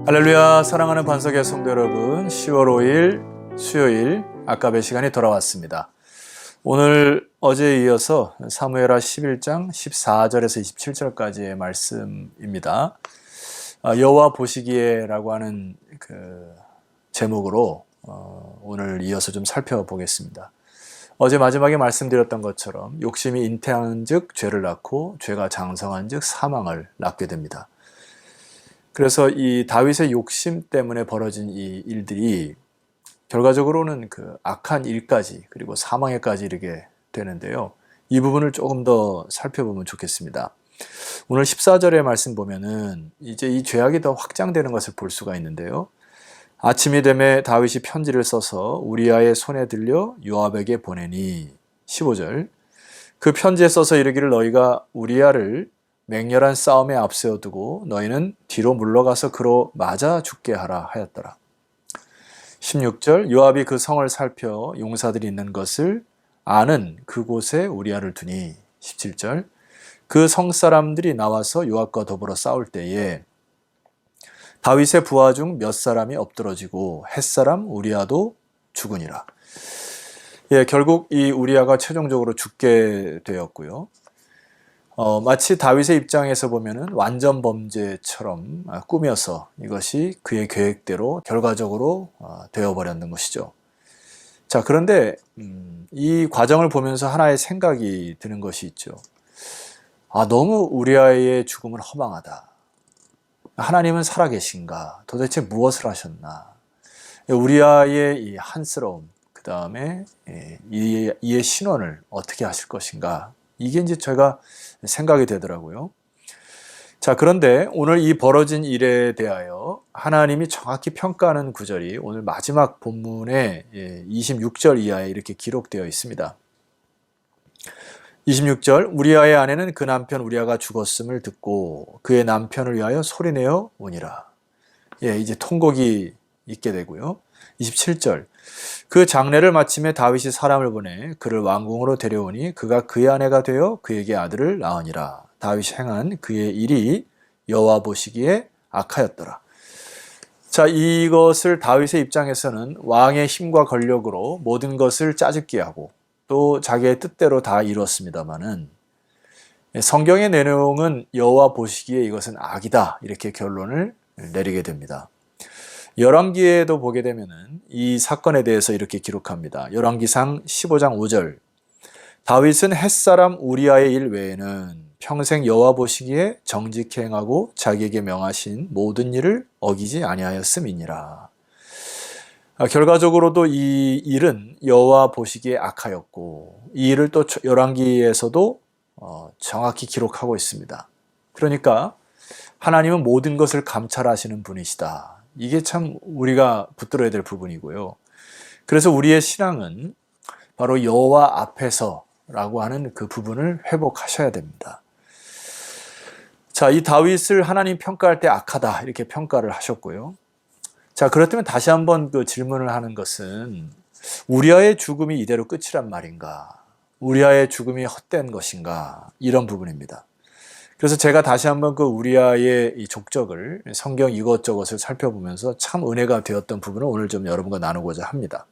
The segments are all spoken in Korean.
할렐루야, 사랑하는 반석의 성도 여러분, 10월 5일 수요일 아까의 시간이 돌아왔습니다. 오늘 어제에 이어서 사무엘하 11장 14절에서 27절까지의 말씀입니다. 여호와 보시기에라고 하는 그 제목으로 오늘 이어서 좀 살펴보겠습니다. 어제 마지막에 말씀드렸던 것처럼 욕심이 잉태한 즉 죄를 낳고 죄가 장성한 즉 사망을 낳게 됩니다. 그래서 이 다윗의 욕심 때문에 벌어진 이 일들이 결과적으로는 그 악한 일까지 그리고 사망에까지 이르게 되는데요. 이 부분을 조금 더 살펴보면 좋겠습니다. 오늘 14절의 말씀 보면은 이제 이 죄악이 더 확장되는 것을 볼 수가 있는데요. 아침이 되매 다윗이 편지를 써서 우리아의 손에 들려 요압에게 보내니 15절 그 편지에 써서 이르기를 너희가 우리아를 맹렬한 싸움에 앞세워 두고 너희는 뒤로 물러가서 그로 맞아 죽게 하라 하였더라. 16절 요압이 그 성을 살펴 용사들이 있는 것을 아는 그곳에 우리아를 두니 17절 그 성 사람들이 나와서 요압과 더불어 싸울 때에 다윗의 부하 중 몇 사람이 엎드러지고 햇사람 우리아도 죽으니라. 결국 이 우리아가 최종적으로 죽게 되었고요. 마치 다윗의 입장에서 보면은 완전 범죄처럼 꾸며서 이것이 그의 계획대로 결과적으로 되어버렸는 것이죠. 자, 그런데 이 과정을 보면서 하나의 생각이 드는 것이 있죠. 너무 우리아의 죽음은 허망하다. 하나님은 살아계신가? 도대체 무엇을 하셨나? 우리아의 이 한스러움, 그 다음에 이의 신원을 어떻게 하실 것인가? 이게 이제 제가 생각이 되더라고요. 자, 그런데 오늘 이 벌어진 일에 대하여 하나님이 정확히 평가하는 구절이 오늘 마지막 본문의 26절 이하에 이렇게 기록되어 있습니다. 26절 우리아의 아내는 그 남편 우리아가 죽었음을 듣고 그의 남편을 위하여 소리내어 오니라. 이제 통곡이 있게 되고요. 27절 그 장례를 마침에 다윗이 사람을 보내 그를 왕궁으로 데려오니 그가 그의 아내가 되어 그에게 아들을 낳으니라. 다윗이 행한 그의 일이 여호와 보시기에 악하였더라. 자, 이것을 다윗의 입장에서는 왕의 힘과 권력으로 모든 것을 짜집게 하고 또 자기의 뜻대로 다 이뤘습니다마는 성경의 내용은 여호와 보시기에 이것은 악이다 이렇게 결론을 내리게 됩니다. 열왕기에도 보게 되면은 이 사건에 대해서 이렇게 기록합니다. 열왕기상 15장 5절 다윗은 햇사람 우리아의 일 외에는 평생 여호와 보시기에 정직히 행하고 자기에게 명하신 모든 일을 어기지 아니하였음이니라. 결과적으로도 이 일은 여호와 보시기에 악하였고 이 일을 또 열왕기에서도 정확히 기록하고 있습니다. 그러니까 하나님은 모든 것을 감찰하시는 분이시다. 이게 참 우리가 붙들어야 될 부분이고요. 그래서 우리의 신앙은 바로 여호와 앞에서라고 하는 그 부분을 회복하셔야 됩니다. 자, 이 다윗을 하나님 평가할 때 악하다 이렇게 평가를 하셨고요. 자, 그렇다면 다시 한번 그 질문을 하는 것은 우리아의 죽음이 이대로 끝이란 말인가? 우리아의 죽음이 헛된 것인가? 이런 부분입니다. 그래서 제가 다시 한번 그 우리아의 이 족적을 성경 이것저것을 살펴보면서 참 은혜가 되었던 부분을 오늘 좀 여러분과 나누고자 합니다.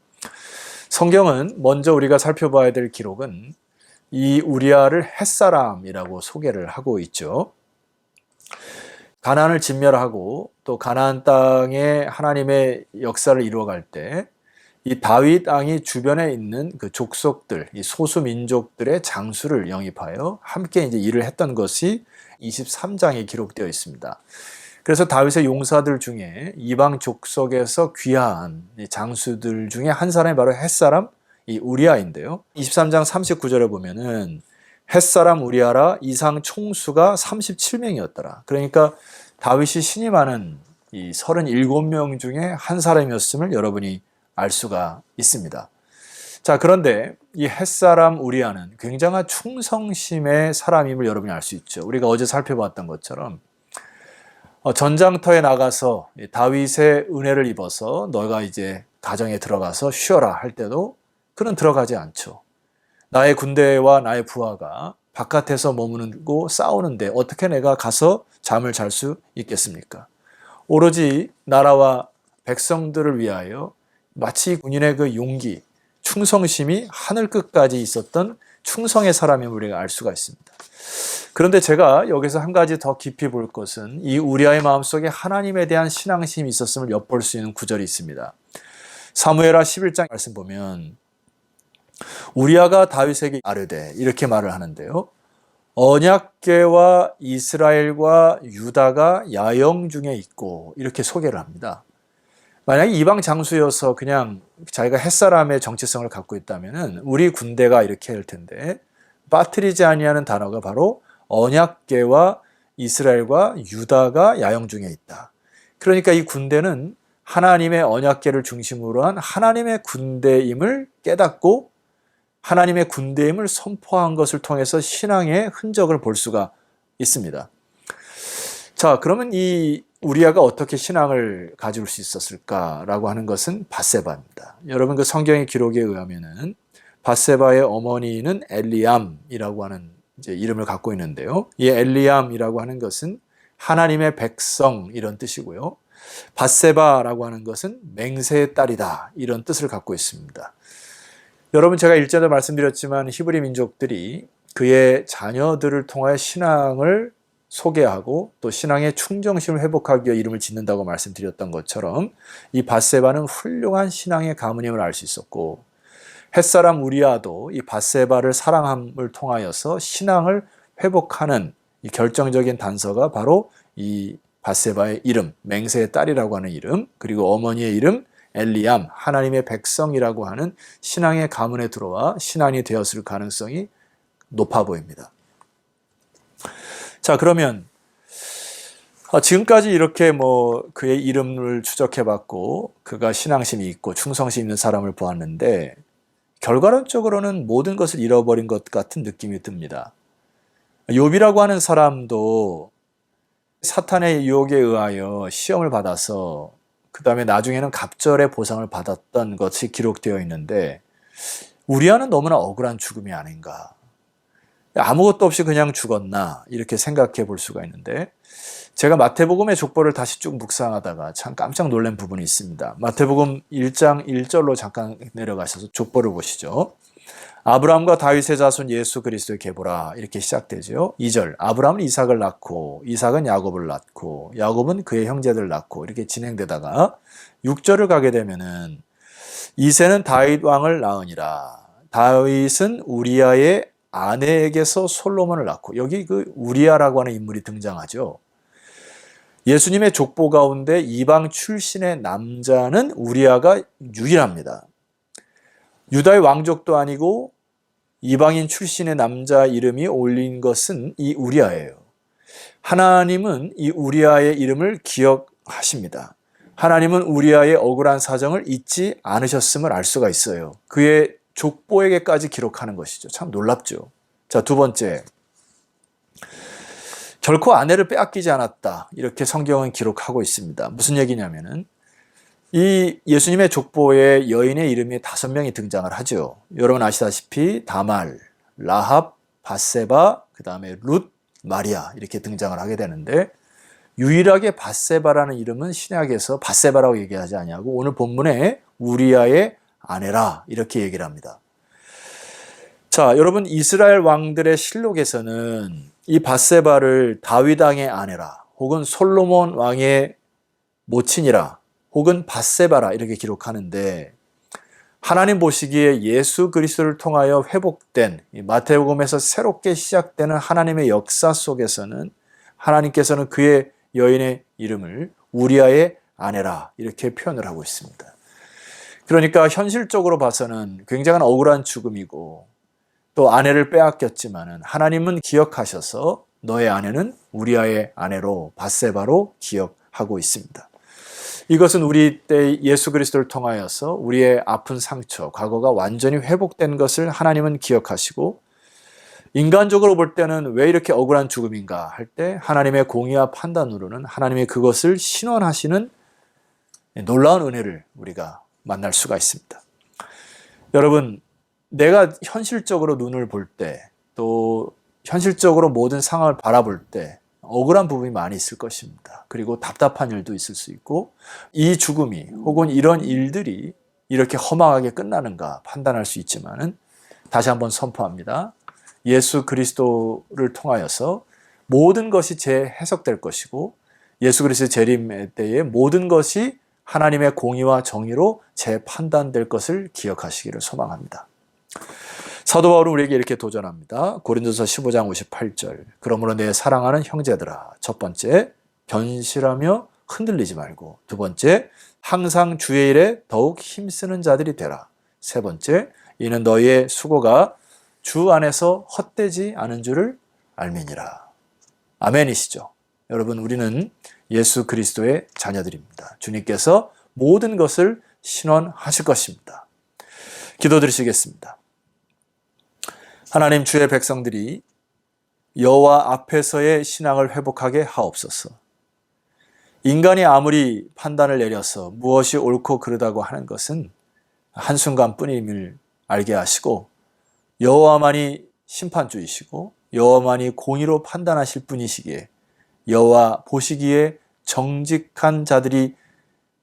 성경은 먼저 우리가 살펴봐야 될 기록은 이 우리아를 햇사람이라고 소개를 하고 있죠. 가나안을 진멸하고 또 가나안 땅에 하나님의 역사를 이루어갈 때 이 다윗 왕이 주변에 있는 그 족속들, 이 소수 민족들의 장수를 영입하여 함께 이제 일을 했던 것이 23장에 기록되어 있습니다. 그래서 다윗의 용사들 중에 이방 족속에서 귀한 장수들 중에 한 사람이 바로 햇사람 이 우리아인데요. 23장 39절에 보면은 햇사람 우리아라 이상 총수가 37명이었더라. 그러니까 다윗이 신임하는 이 37명 중에 한 사람이었음을 여러분이 알 수가 있습니다. 자, 그런데 이 햇사람 우리아는 굉장한 충성심의 사람임을 여러분이 알 수 있죠. 우리가 어제 살펴봤던 것처럼 전장터에 나가서 다윗의 은혜를 입어서 너가 이제 가정에 들어가서 쉬어라 할 때도 그는 들어가지 않죠. 나의 군대와 나의 부하가 바깥에서 머무르고 싸우는데 어떻게 내가 가서 잠을 잘 수 있겠습니까? 오로지 나라와 백성들을 위하여 마치 군인의 그 용기, 충성심이 하늘 끝까지 있었던 충성의 사람임을 우리가 알 수가 있습니다. 그런데 제가 여기서 한 가지 더 깊이 볼 것은 이 우리아의 마음속에 하나님에 대한 신앙심이 있었음을 엿볼 수 있는 구절이 있습니다. 사무엘하 11장 말씀 보면 우리아가 다윗에게 아뢰되 이렇게 말을 하는데요. 언약궤와 이스라엘과 유다가 야영 중에 있고 이렇게 소개를 합니다. 만약에 이방 장수여서 그냥 자기가 햇사람의 정체성을 갖고 있다면 우리 군대가 이렇게 할 텐데 빠뜨리지 아니하는 단어가 바로 언약궤와 이스라엘과 유다가 야영 중에 있다. 그러니까 이 군대는 하나님의 언약궤를 중심으로 한 하나님의 군대임을 깨닫고 하나님의 군대임을 선포한 것을 통해서 신앙의 흔적을 볼 수가 있습니다. 자, 그러면 이 우리아가 어떻게 신앙을 가질 수 있었을까라고 하는 것은 밧세바입니다. 여러분 그 성경의 기록에 의하면은 밧세바의 어머니는 엘리암이라고 하는 이제 이름을 갖고 있는데요. 이 엘리암이라고 하는 것은 하나님의 백성 이런 뜻이고요. 밧세바라고 하는 것은 맹세의 딸이다 이런 뜻을 갖고 있습니다. 여러분 제가 일전에 말씀드렸지만 히브리 민족들이 그의 자녀들을 통하여 신앙을 소개하고 또 신앙의 충정심을 회복하기 위해 이름을 짓는다고 말씀드렸던 것처럼 이 밧세바는 훌륭한 신앙의 가문임을 알 수 있었고 햇사람 우리아도 이 밧세바를 사랑함을 통하여서 신앙을 회복하는 이 결정적인 단서가 바로 이 밧세바의 이름, 맹세의 딸이라고 하는 이름, 그리고 어머니의 이름 엘리암, 하나님의 백성이라고 하는 신앙의 가문에 들어와 신앙이 되었을 가능성이 높아 보입니다. 자, 그러면 지금까지 이렇게 그의 이름을 추적해봤고 그가 신앙심이 있고 충성심 있는 사람을 보았는데 결과론적으로는 모든 것을 잃어버린 것 같은 느낌이 듭니다. 욥이라고 하는 사람도 사탄의 유혹에 의하여 시험을 받아서 그 다음에 나중에는 갑절의 보상을 받았던 것이 기록되어 있는데 우리아는 너무나 억울한 죽음이 아닌가. 아무것도 없이 그냥 죽었나 이렇게 생각해 볼 수가 있는데 제가 마태복음의 족보를 다시 쭉 묵상하다가 참 깜짝 놀란 부분이 있습니다. 마태복음 1장 1절로 잠깐 내려가셔서 족보를 보시죠. 아브라함과 다윗의 자손 예수 그리스도의 계보라 이렇게 시작되죠. 2절 아브라함은 이삭을 낳고 이삭은 야곱을 낳고 야곱은 그의 형제들을 낳고 이렇게 진행되다가 6절을 가게 되면은 이새는 다윗 왕을 낳으니라. 다윗은 우리아의 아내에게서 솔로몬을 낳고 여기 그 우리아라고 하는 인물이 등장하죠. 예수님의 족보 가운데 이방 출신의 남자는 우리아가 유일합니다. 유다의 왕족도 아니고 이방인 출신의 남자 이름이 올린 것은 이 우리아예요. 하나님은 이 우리아의 이름을 기억하십니다. 하나님은 우리아의 억울한 사정을 잊지 않으셨음을 알 수가 있어요. 그의 족보에게까지 기록하는 것이죠. 참 놀랍죠. 자, 두 번째. 결코 아내를 빼앗기지 않았다. 이렇게 성경은 기록하고 있습니다. 무슨 얘기냐면은 이 예수님의 족보에 여인의 이름이 5명이 등장을 하죠. 여러분 아시다시피 다말, 라합, 밧세바, 그 다음에 룻, 마리아 이렇게 등장을 하게 되는데 유일하게 밧세바라는 이름은 신약에서 밧세바라고 얘기하지 아니하고 오늘 본문에 우리아의 아내라 이렇게 얘기를 합니다. 자, 여러분 이스라엘 왕들의 실록에서는 이 밧세바를 다윗 왕의 아내라 혹은 솔로몬 왕의 모친이라 혹은 밧세바라 이렇게 기록하는데 하나님 보시기에 예수 그리스도를 통하여 회복된 마태복음에서 새롭게 시작되는 하나님의 역사 속에서는 하나님께서는 그의 여인의 이름을 우리아의 아내라 이렇게 표현을 하고 있습니다. 그러니까 현실적으로 봐서는 굉장한 억울한 죽음이고 또 아내를 빼앗겼지만은 하나님은 기억하셔서 너의 아내는 우리아의 아내로 밧세바로 기억하고 있습니다. 이것은 우리 때 예수 그리스도를 통하여서 우리의 아픈 상처, 과거가 완전히 회복된 것을 하나님은 기억하시고 인간적으로 볼 때는 왜 이렇게 억울한 죽음인가 할 때 하나님의 공의와 판단으로는 하나님이 그것을 신원하시는 놀라운 은혜를 우리가 만날 수가 있습니다. 여러분, 내가 현실적으로 눈을 볼 때, 또 현실적으로 모든 상황을 바라볼 때 억울한 부분이 많이 있을 것입니다. 그리고 답답한 일도 있을 수 있고 이 죽음이 혹은 이런 일들이 이렇게 허망하게 끝나는가 판단할 수 있지만은 다시 한번 선포합니다. 예수 그리스도를 통하여서 모든 것이 재해석될 것이고 예수 그리스도의 재림 때에 모든 것이 하나님의 공의와 정의로 재판단될 것을 기억하시기를 소망합니다. 사도 바울은 우리에게 이렇게 도전합니다. 고린도서 15장 58절. 그러므로 내 사랑하는 형제들아, 첫 번째, 견실하며 흔들리지 말고, 두 번째, 항상 주의 일에 더욱 힘쓰는 자들이 되라. 세 번째, 이는 너희의 수고가 주 안에서 헛되지 않은 줄을 알미니라. 아멘이시죠? 여러분, 우리는 예수 그리스도의 자녀들입니다. 주님께서 모든 것을 신원하실 것입니다. 기도드리시겠습니다. 하나님, 주의 백성들이 여호와 앞에서의 신앙을 회복하게 하옵소서. 인간이 아무리 판단을 내려서 무엇이 옳고 그르다고 하는 것은 한순간뿐임을 알게 하시고 여호와만이 심판주이시고 여호와만이 공의로 판단하실 분이시기에 여호와 보시기에 정직한 자들이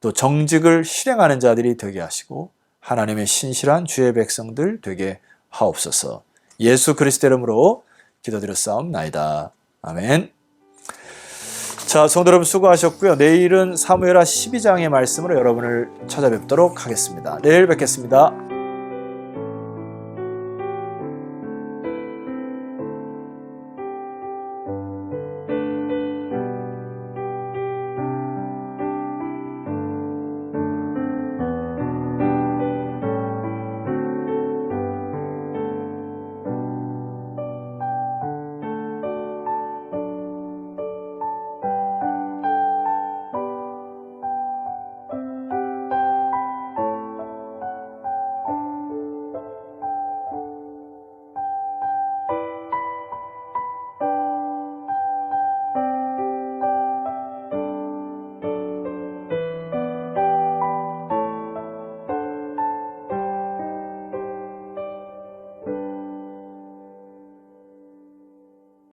또 정직을 실행하는 자들이 되게 하시고 하나님의 신실한 주의 백성들 되게 하옵소서. 예수 그리스도 이름으로 기도드렸사옵나이다. 아멘. 자, 성도 여러분 수고하셨고요. 내일은 사무엘하 12장의 말씀으로 여러분을 찾아뵙도록 하겠습니다. 내일 뵙겠습니다.